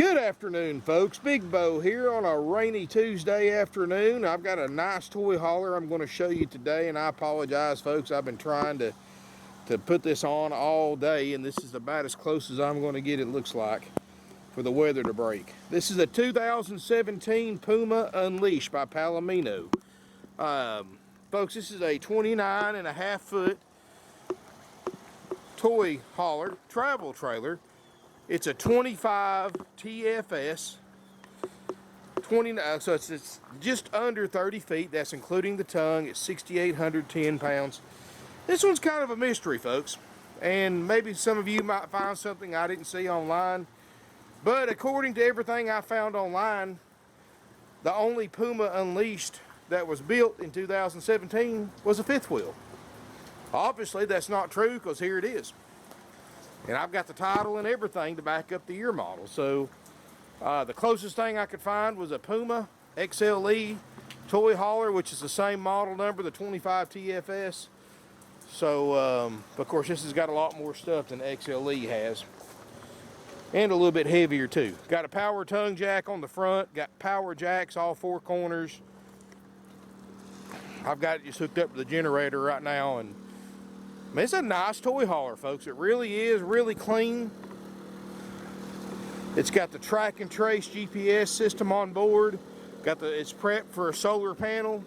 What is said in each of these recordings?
Good afternoon, folks. Big Bo here on a rainy Tuesday afternoon. I've got a nice toy hauler I'm going to show you today, and I apologize, folks. I've been trying to put this on all day, and this is about as close as I'm going to get, it looks like, for the weather to break. This is a 2017 Puma Unleashed by Palomino. Folks, this is a 29.5 foot toy hauler, travel trailer. It's a 25 TFS, 29, so it's just under 30 feet. That's including the tongue. It's 6,810 pounds. This one's kind of a mystery, folks, and maybe some of you might find something I didn't see online, but according to everything I found online, the only Puma Unleashed that was built in 2017 was a fifth wheel. Obviously, that's not true, because here it is. And I've got the title and everything to back up the year model. So the closest thing I could find was a Puma XLE toy hauler, which is the same model number, the 25 TFS. So of course this has got a lot more stuff than XLE has, and a little bit heavier too. Got a power tongue jack on the front, got power jacks all four corners. I've got it just hooked up to the generator right now, and I mean, it's a nice toy hauler, folks. It really is, really clean. It's got the track and trace GPS system on board. It's prepped for a solar panel.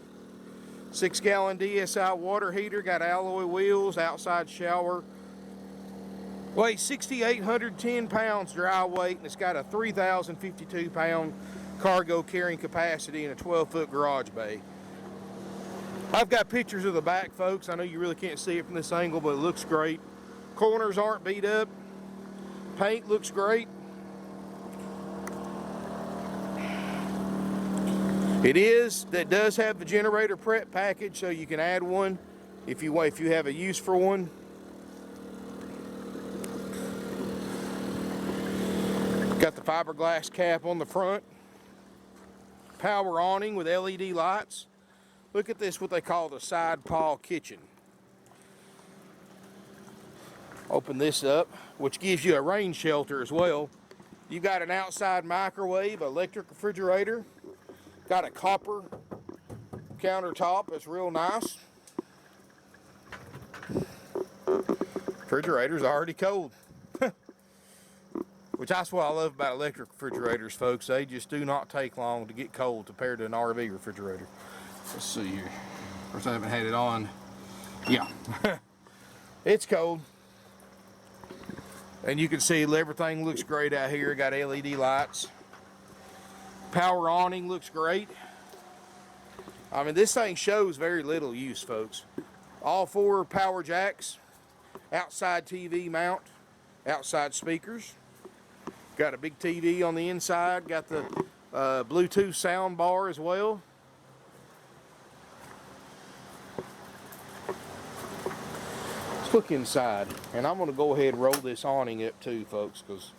6-gallon DSI water heater. Got alloy wheels, outside shower. Weighs 6,810 pounds dry weight, and it's got a 3,052 pound cargo carrying capacity and a 12-foot garage bay. I've got pictures of the back, folks. I know you really can't see it from this angle, but it looks great. Corners aren't beat up. Paint looks great. That does have the generator prep package, so you can add one if you have a use for one. Got the fiberglass cap on the front. Power awning with LED lights. Look at this, what they call the side paw kitchen. Open this up, which gives you a rain shelter as well. You've got an outside microwave, electric refrigerator. Got a copper countertop, that's real nice. Refrigerator's already cold. Which that's what I love about electric refrigerators, folks. They just do not take long to get cold compared to an RV refrigerator. Let's see here. Of course, I haven't had it on. Yeah. It's cold. And you can see everything looks great out here. Got LED lights. Power awning looks great. I mean, this thing shows very little use, folks. All four power jacks. Outside TV mount. Outside speakers. Got a big TV on the inside. Got the Bluetooth sound bar as well. Look inside, and I'm going to go ahead and roll this awning up too, folks, because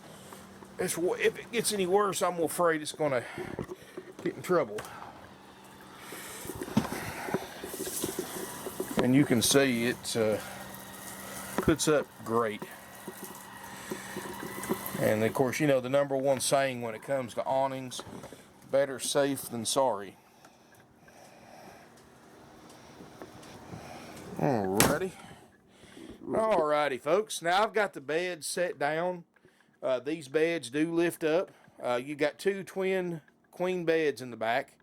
if it gets any worse, I'm afraid it's going to get in trouble. And you can see it puts up great. And of course, you know the number one saying when it comes to awnings, better safe than sorry. Alrighty, folks. Now I've got the bed set down. These beds do lift up. You got two twin queen beds in the back.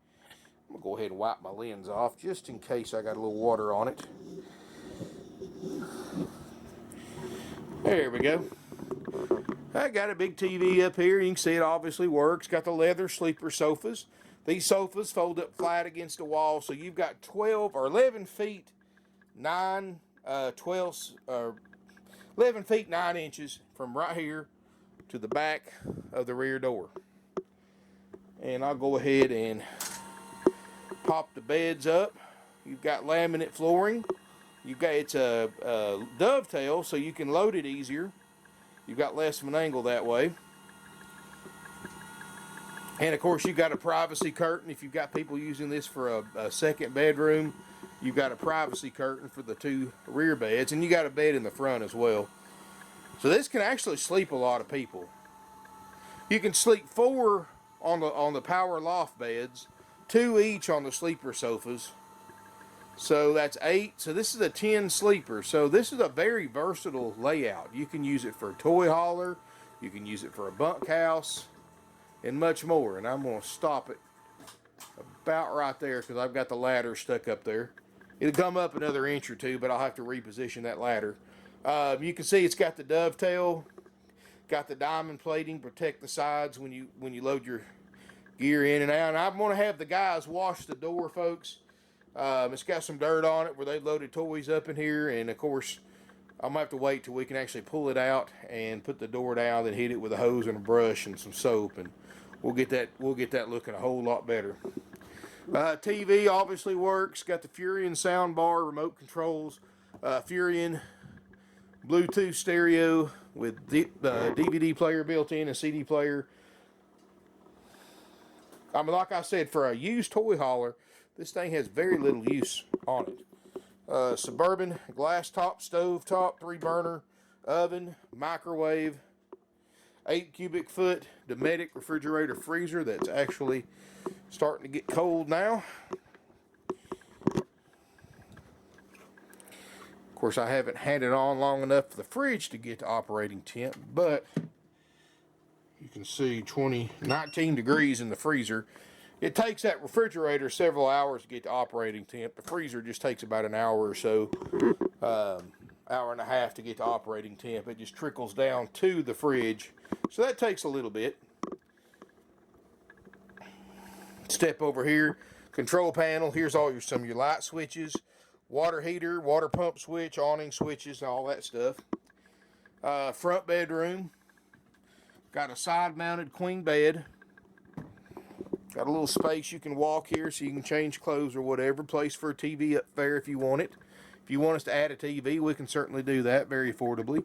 I'm gonna go ahead and wipe my lens off just in case I got a little water on it. There we go. I got a big TV up here. You can see it obviously works. Got the leather sleeper sofas. These sofas fold up flat against the wall, so you've got 12 or 11 feet 9 11 feet 9 inches from right here to the back of the rear door. And I'll go ahead and pop the beds up. You've got laminate flooring. It's a dovetail, so you can load it easier. You've got less of an angle that way. And of course, you've got a privacy curtain. If you've got people using this for a second bedroom, you've got a privacy curtain for the two rear beds, and you got a bed in the front as well. So this can actually sleep a lot of people. You can sleep 4 on the power loft beds, 2 each on the sleeper sofas. So that's 8. So this is a 10 sleeper. So this is a very versatile layout. You can use it for a toy hauler, you can use it for a bunkhouse, and much more. And I'm going to stop it about right there because I've got the ladder stuck up there. It'll come up another inch or two, but I'll have to reposition that ladder. You can see it's got the dovetail, got the diamond plating, protect the sides when you load your gear in and out. And I'm going to have the guys wash the door, folks. It's got some dirt on it where they loaded toys up in here, and of course I'm gonna have to wait till we can actually pull it out and put the door down, then hit it with a hose and a brush and some soap, and we'll get that looking a whole lot better. TV obviously works. Got the Furion sound bar, remote controls, Furion Bluetooth stereo with DVD player built in, a CD player. I mean, like I said, for a used toy hauler, this thing has very little use on it. Suburban glass top, stove top, 3-burner oven, microwave, 8 cubic foot Dometic refrigerator freezer that's actually starting to get cold now. Of course, I haven't had it on long enough for the fridge to get to operating temp, but you can see 19 degrees in the freezer. It takes that refrigerator several hours to get to operating temp. The freezer just takes about an hour or so, hour and a half to get to operating temp. It just trickles down to the fridge, so that takes a little bit. Step over here, control panel. Here's all some of your light switches, water heater, water pump switch, awning switches, all that stuff. Front bedroom, got a side-mounted queen bed. Got a little space you can walk here so you can change clothes or whatever. Place for a TV up there if you want it. If you want us to add a TV, we can certainly do that very affordably.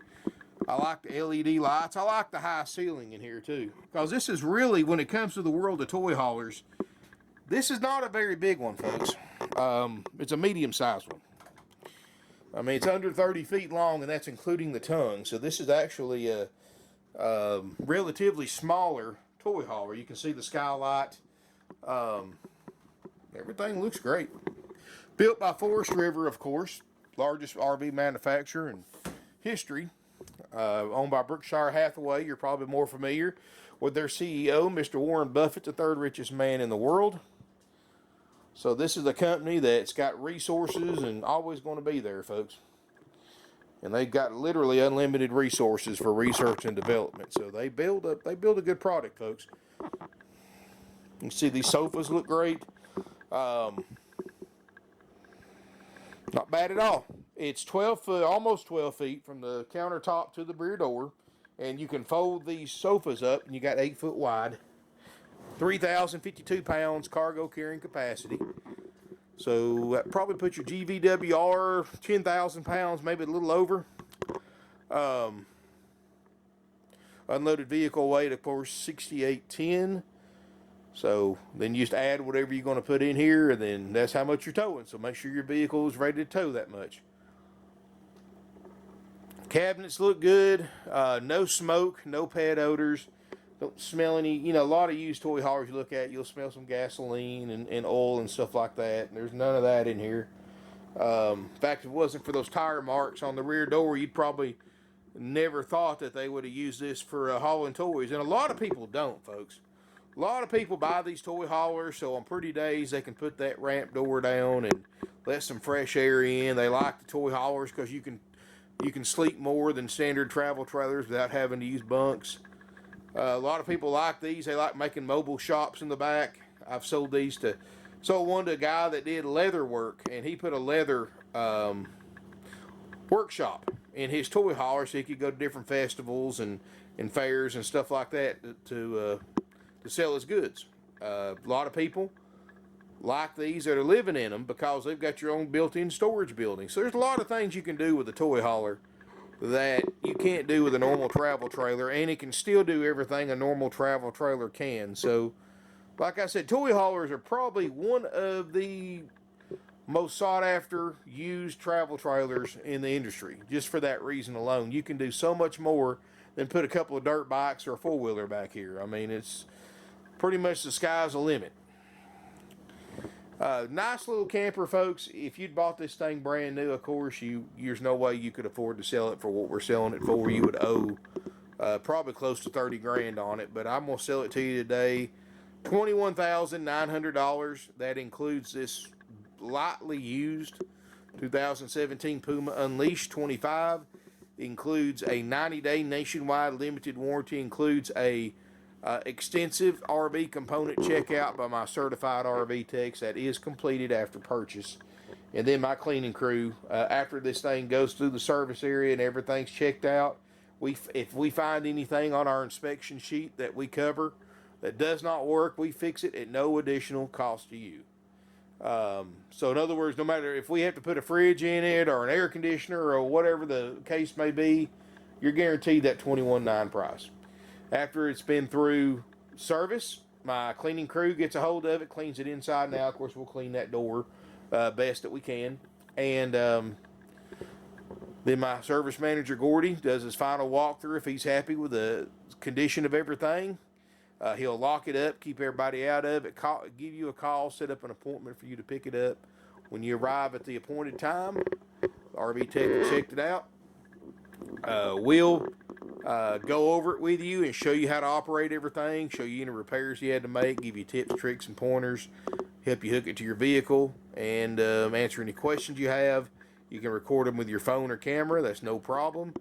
I like the LED lights. I like the high ceiling in here too. Because this is really, when it comes to the world of toy haulers, this is not a very big one, folks. It's a medium-sized one. I mean, it's under 30 feet long, and that's including the tongue. So this is actually a relatively smaller toy hauler. You can see the skylight. Everything looks great. Built by Forest River, of course, largest RV manufacturer in history. Owned by Berkshire Hathaway. You're probably more familiar with their CEO, Mr. Warren Buffett, the 3rd richest man in the world. So this is a company that's got resources and always going to be there, folks. And they've got literally unlimited resources for research and development. So they build a good product, folks. You can see these sofas look great. Not bad at all. It's 12 foot, almost 12 feet from the countertop to the rear door. And you can fold these sofas up, and you got 8 foot wide. 3,052 pounds cargo carrying capacity. So that probably puts your GVWR 10,000 pounds, maybe a little over. Unloaded vehicle weight, of course, 6,810. So then you just add whatever you're going to put in here, and then that's how much you're towing. So make sure your vehicle is ready to tow that much. Cabinets look good. No smoke, no pet odors. Don't smell any, you know, a lot of used toy haulers you look at, you'll smell some gasoline and oil and stuff like that. And there's none of that in here. In fact, if it wasn't for those tire marks on the rear door, you'd probably never thought that they would have used this for hauling toys. And a lot of people don't, folks. A lot of people buy these toy haulers, so on pretty days they can put that ramp door down and let some fresh air in. They like the toy haulers because you can sleep more than standard travel trailers without having to use bunks. A lot of people like these. They like making mobile shops in the back. I've sold one to a guy that did leather work, and he put a leather workshop in his toy hauler so he could go to different festivals and fairs and stuff like that to sell his goods. A lot of people like these that are living in them because they've got your own built-in storage building. So there's a lot of things you can do with a toy hauler that you can't do with a normal travel trailer, and it can still do everything a normal travel trailer can. So, like I said, toy haulers are probably one of the most sought after used travel trailers in the industry, just for that reason alone. You can do so much more then put a couple of dirt bikes or a four-wheeler back here. I mean, it's pretty much the sky's the limit. Nice little camper, folks. If you'd bought this thing brand new, of course, there's no way you could afford to sell it for what we're selling it for. You would owe probably close to 30 grand on it, but I'm going to sell it to you today. $21,900. That includes this lightly used 2017 Puma Unleashed 25. It includes a 90-day nationwide limited warranty. Includes a extensive RV component checkout by my certified RV techs that is completed after purchase. And then my cleaning crew, after this thing goes through the service area and everything's checked out, if we find anything on our inspection sheet that we cover that does not work, we fix it at no additional cost to you. So in other words, no matter if we have to put a fridge in it or an air conditioner or whatever the case may be, you're guaranteed that $21,900 price. After it's been through service, my cleaning crew gets a hold of it, cleans it inside and out. Of course, we'll clean that door best that we can. And then my service manager, Gordy, does his final walkthrough. If he's happy with the condition of everything, he'll lock it up, keep everybody out of it, give you a call, set up an appointment for you to pick it up. When you arrive at the appointed time, the RV tech will check it out. We'll go over it with you and show you how to operate everything, show you any repairs you had to make, give you tips, tricks, and pointers, help you hook it to your vehicle, and answer any questions you have. You can record them with your phone or camera. That's no problem.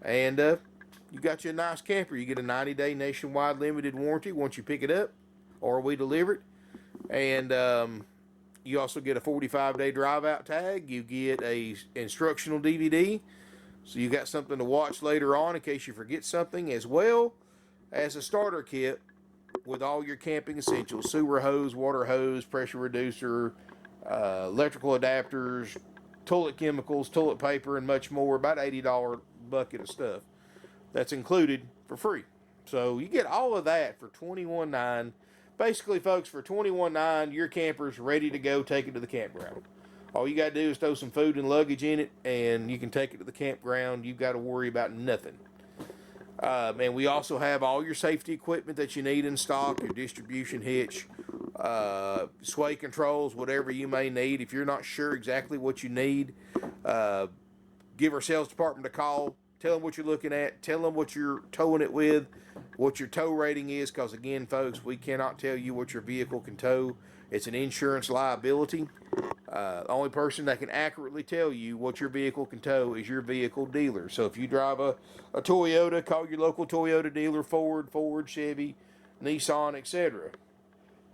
And you got you a nice camper. You get a 90-day nationwide limited warranty once you pick it up or we deliver it. And you also get a 45-day drive-out tag. You get a instructional DVD. So you got something to watch later on in case you forget something, as well as a starter kit with all your camping essentials: sewer hose, water hose, pressure reducer, electrical adapters, toilet chemicals, toilet paper, and much more. About $80 bucket of stuff. That's included for free. So you get all of that for $21,900. Basically, folks, for $21,900, your camper's ready to go. Take it to the campground. All you got to do is throw some food and luggage in it, and you can take it to the campground. You've got to worry about nothing. And we also have all your safety equipment that you need in stock, your distribution hitch, sway controls, whatever you may need. If you're not sure exactly what you need, give our sales department a call. Tell them what you're looking at. Tell them what you're towing it with, what your tow rating is, because, again, folks, we cannot tell you what your vehicle can tow. It's an insurance liability. The only person that can accurately tell you what your vehicle can tow is your vehicle dealer. So if you drive a Toyota, call your local Toyota dealer, Ford, Chevy, Nissan, etc.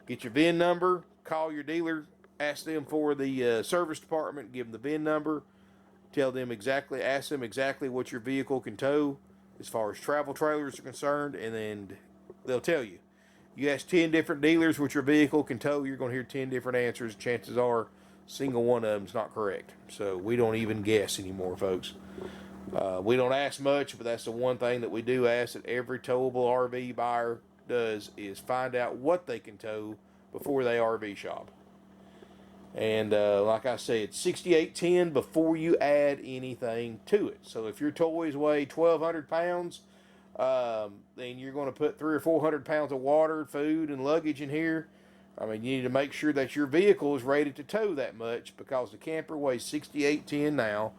Get your VIN number, call your dealer, ask them for the service department, give them the VIN number, tell them exactly, ask them exactly what your vehicle can tow as far as travel trailers are concerned, and then they'll tell you. You ask 10 different dealers what your vehicle can tow, you're going to hear 10 different answers. Chances are single one of them is not correct. So we don't even guess anymore, folks. We don't ask much, but that's the one thing that we do ask that every towable RV buyer does, is find out what they can tow before they RV shop. And like I said, it's $6,810 before you add anything to it. So if your toys weigh 1,200 pounds, then you're going to put 300 or 400 pounds of water, food, and luggage in here. I mean, you need to make sure that your vehicle is rated to tow that much, because the camper weighs $6,810 now.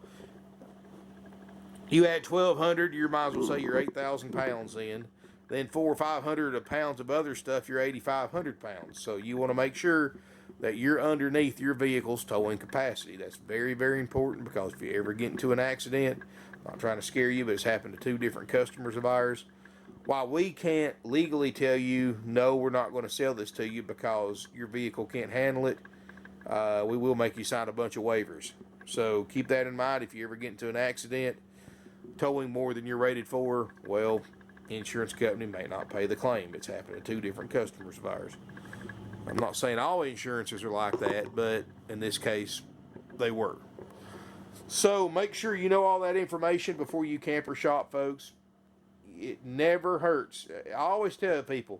You add 1,200, you might as well say you're 8,000 pounds in. Then 400 or 500 pounds of other stuff, you're 8,500 pounds. So you want to make sure that you're underneath your vehicle's towing capacity. That's very, very important, because if you ever get into an accident, I'm not trying to scare you, but it's happened to 2 different customers of ours. While we can't legally tell you, no, we're not going to sell this to you because your vehicle can't handle it, we will make you sign a bunch of waivers. So keep that in mind. If you ever get into an accident, towing more than you're rated for, well, insurance company may not pay the claim. It's happened to 2 different customers of ours. I'm not saying all insurances are like that, but in this case, they were. So make sure you know all that information before you camper shop, folks. It never hurts. I always tell people,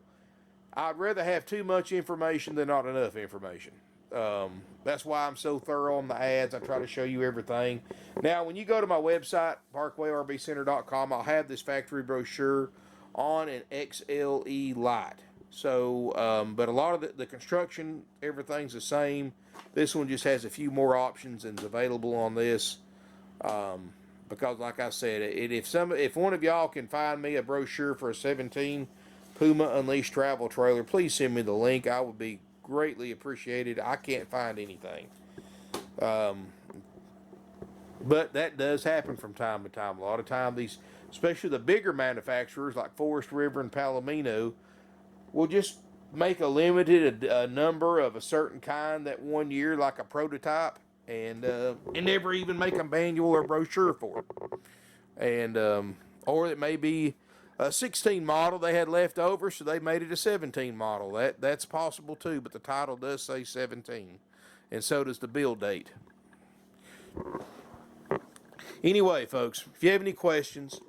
I'd rather have too much information than not enough information. That's why I'm so thorough on the ads. I try to show you everything. Now, when you go to my website, parkwayrvcenter.com, I'll have this factory brochure on an XLE light. So, but a lot of the construction, everything's the same. This one just has a few more options and is available on this. Because, like I said, if one of y'all can find me a brochure for a 17 Puma Unleashed travel trailer, please send me the link. I would be greatly appreciated. I can't find anything. But that does happen from time to time. A lot of time, especially the bigger manufacturers like Forest River and Palomino, will just make a limited number of a certain kind that one year, like a prototype, and never even make a manual or brochure for it. And or it may be a 16 model they had left over, so they made it a 17 model. That's possible too, but the title does say 17, and so does the build date. Anyway, folks, if you have any questions,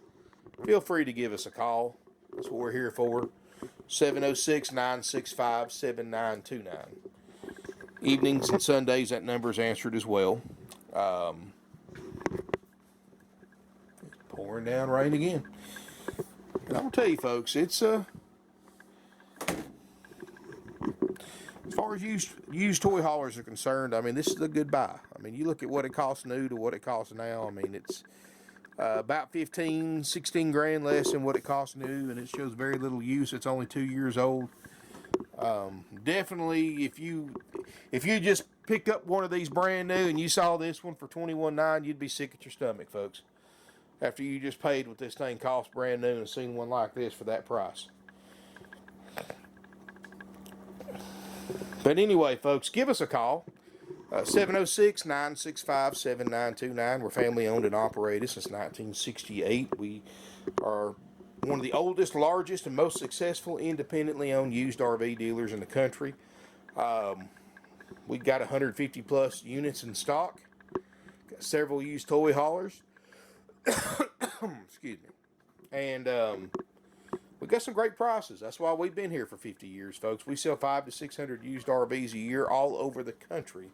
feel free to give us a call. That's what we're here for. 706-965-7929. Evenings and Sundays, that number is answered as well. It's pouring down rain again. And I'm going to tell you, folks, it's as far as used toy haulers are concerned, I mean, this is a good buy. I mean, you look at what it costs new to what it costs now. I mean, it's about 15, 16 grand less than what it costs new, and it shows very little use. It's only 2 years old. Definitely, if you just picked up one of these brand new and you saw this one for $21,900, you'd be sick at your stomach, folks. After you just paid what this thing cost brand new and seen one like this for that price. But anyway, folks, give us a call. 706-965-7929. We're family owned and operated since 1968. We are one of the oldest, largest, and most successful independently owned used RV dealers in the country. We've got 150 plus units in stock. Got several used toy haulers. Excuse me. And we got some great prices. That's why we've been here for 50 years, folks. We sell 500 to 600 used RVs a year all over the country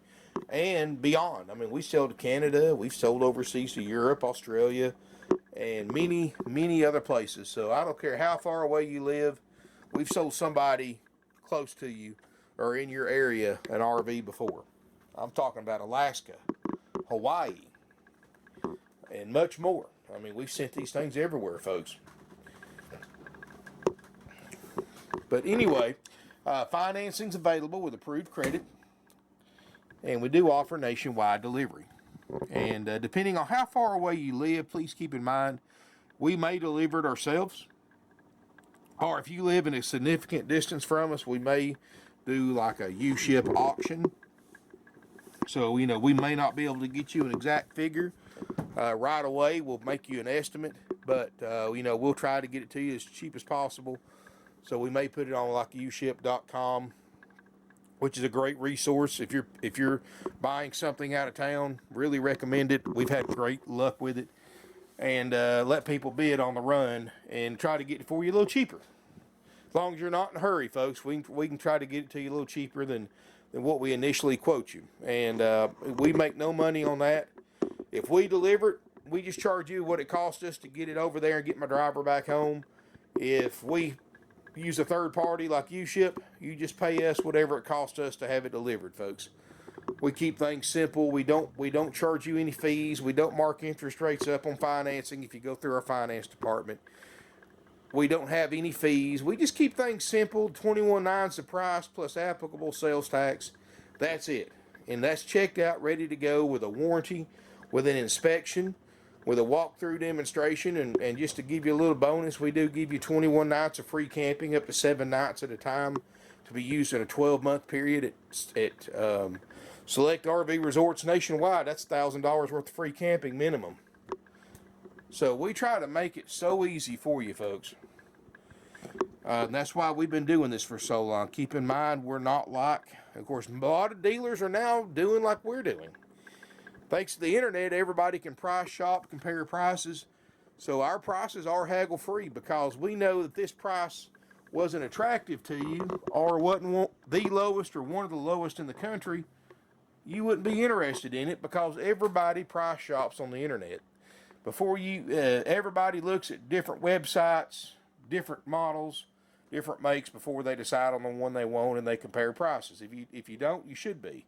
and beyond. I mean, we sell to Canada. We've sold overseas to Europe, Australia, and many, many other places. So I don't care how far away you live. We've sold somebody close to you or in your area an RV before. I'm talking about Alaska, Hawaii, and much more. I mean, we've sent these things everywhere, folks. But anyway, financing's available with approved credit, and we do offer nationwide delivery. And depending on how far away you live, please keep in mind, we may deliver it ourselves. Or if you live in a significant distance from us, we may do like a U-ship auction. So, we may not be able to get you an exact figure right away. We'll make you an estimate, but, we'll try to get it to you as cheap as possible. So we may put it on like uship.com, which is a great resource. If you're buying something out of town, really recommend it. We've had great luck with it. And let people bid on the run and try to get it for you a little cheaper. As long as you're not in a hurry, folks, we can try to get it to you a little cheaper than what we initially quote you. And we make no money on that. If we deliver it, we just charge you what it costs us to get it over there and get my driver back home. If we use a third party like U-Ship, you just pay us whatever it costs us to have it delivered, folks. We keep things simple. We don't charge you any fees. We don't mark interest rates up on financing if you go through our finance department. We don't have any fees. We just keep things simple. $21,900's the price plus applicable sales tax. That's it. And that's checked out, ready to go with a warranty, with an inspection, with a walkthrough demonstration. And just to give you a little bonus, we do give you 21 nights of free camping, up to 7 nights at a time, to be used in a 12-month period at select RV resorts nationwide. That's $1,000 worth of free camping minimum. So we try to make it so easy for you, folks. And that's why we've been doing this for so long. Keep in mind, we're not like, of course, a lot of dealers are now doing like we're doing. Thanks to the internet, everybody can price shop, compare prices. So our prices are haggle free because we know that this price wasn't attractive to you or wasn't the lowest or one of the lowest in the country. you wouldn't be interested in it, because everybody price shops on the internet. Before you, everybody looks at different websites, different models, different makes before they decide on the one they want, and they compare prices. If you don't, you should be.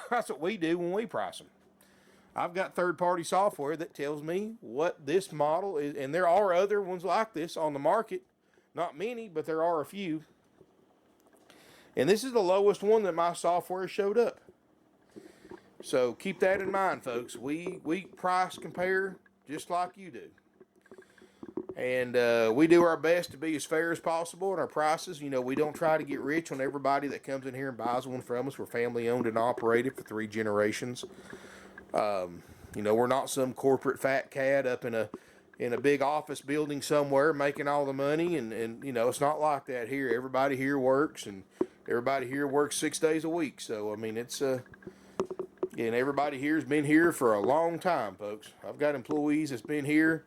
That's what we do when we price them. I've got third-party software that tells me what this model is, and there are other ones like this on the market. Not many, but there are a few. And this is the lowest one that my software showed up. So keep that in mind, folks. We price compare just like you do. And we do our best to be as fair as possible in our prices. You know, we don't try to get rich on everybody that comes in here and buys one from us. We're family owned and operated for 3 generations. You know, we're not some corporate fat cat up in a big office building somewhere making all the money. And you know, it's not like that here. Everybody here works, and everybody here works 6 days a week. So, I mean, it's and everybody here has been here for a long time, folks. I've got employees that's been here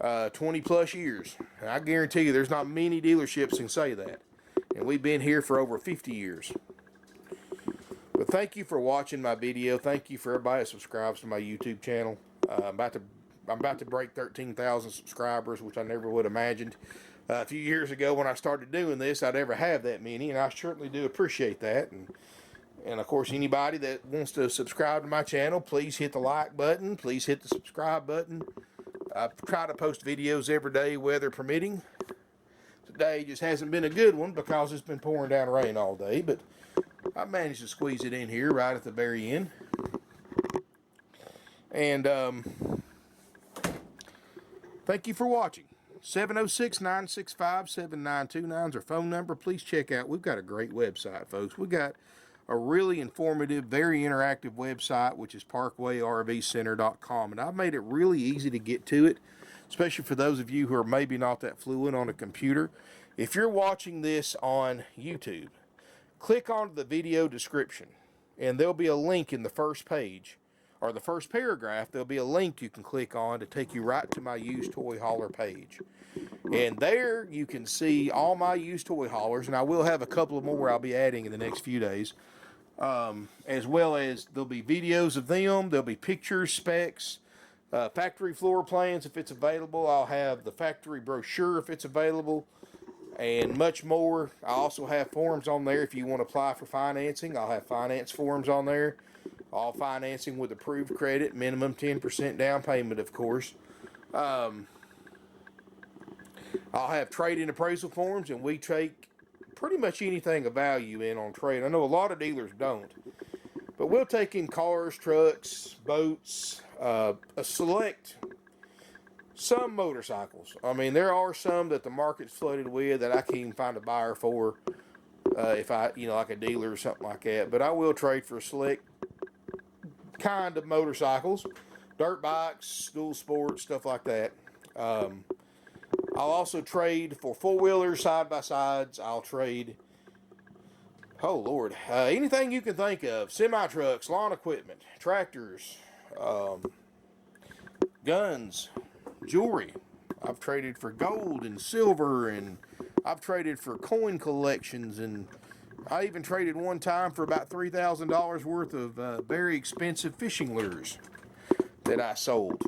20 plus years. And I guarantee you there's not many dealerships can say that. And we've been here for over 50 years. But thank you for watching my video. Thank you for everybody that subscribes to my YouTube channel. I'm about to break 13,000 subscribers, which I never would have imagined. A few years ago when I started doing this, I'd ever have that many, and I certainly do appreciate that. And of course, anybody that wants to subscribe to my channel, please hit the like button. Please hit the subscribe button. I try to post videos every day, weather permitting. Today just hasn't been a good one because it's been pouring down rain all day, but I managed to squeeze it in here right at the very end. And thank you for watching. 706-965-7929 is our phone number. Please check out. We've got a great website, folks. We got a really informative, very interactive website, which is parkwayrvcenter.com. And I've made it really easy to get to it, especially for those of you who are maybe not that fluent on a computer. If you're watching this on YouTube, click on the video description, and there'll be a link in the first page, or the first paragraph. There'll be a link you can click on to take you right to my used toy hauler page. And there you can see all my used toy haulers, and I will have a couple of more I'll be adding in the next few days. As well as there'll be videos of them, there'll be pictures, specs, factory floor plans if it's available. I'll have the factory brochure if it's available, and much more. I also have forms on there if you want to apply for financing. I'll have finance forms on there. All financing with approved credit, minimum 10% down payment, of course. I'll have trade-in appraisal forms, and we take pretty much anything of value in on trade. I know a lot of dealers don't, but we'll take in cars, trucks, boats, some motorcycles. I mean, there are some that the market's flooded with that I can't even find a buyer for, if I, you know, like a dealer or something like that. But I will trade for a select kind of motorcycles, dirt bikes, dual sports, stuff like that. I'll also trade for four-wheelers, side-by-sides. I'll trade, oh Lord, anything you can think of. Semi-trucks, lawn equipment, tractors, guns, jewelry. I've traded for gold and silver, and I've traded for coin collections, and I even traded one time for about $3,000 worth of very expensive fishing lures that I sold.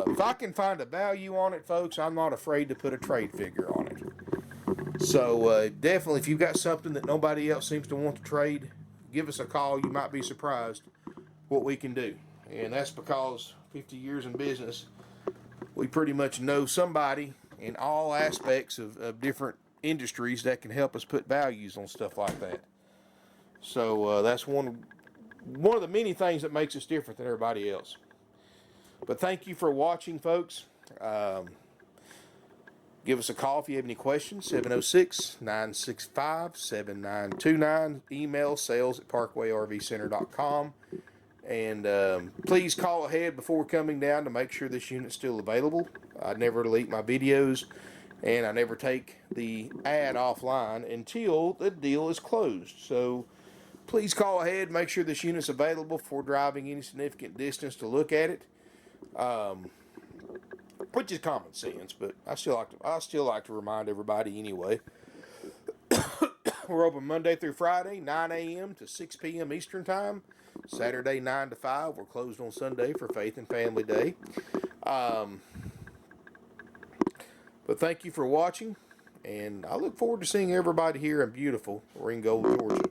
If I can find a value on it, folks, I'm not afraid to put a trade figure on it. So definitely, if you've got something that nobody else seems to want to trade, give us a call. You might be surprised what we can do. And that's because 50 years in business, we pretty much know somebody in all aspects of different industries that can help us put values on stuff like that. So that's one of the many things that makes us different than everybody else. But thank you for watching, folks. Give us a call if you have any questions, 706-965-7929. Email sales@parkwayrvcenter.com. And please call ahead before coming down to make sure this unit's still available. I never delete my videos, and I never take the ad offline until the deal is closed. So please call ahead, make sure this unit's available before driving any significant distance to look at it. Which is common sense, but I still like to remind everybody anyway. We're open Monday through Friday, 9 a.m. to 6 p.m. Eastern Time. Saturday, 9 to 5. We're closed on Sunday for Faith and Family Day. But thank you for watching, and I look forward to seeing everybody here in beautiful Ringgold, Georgia.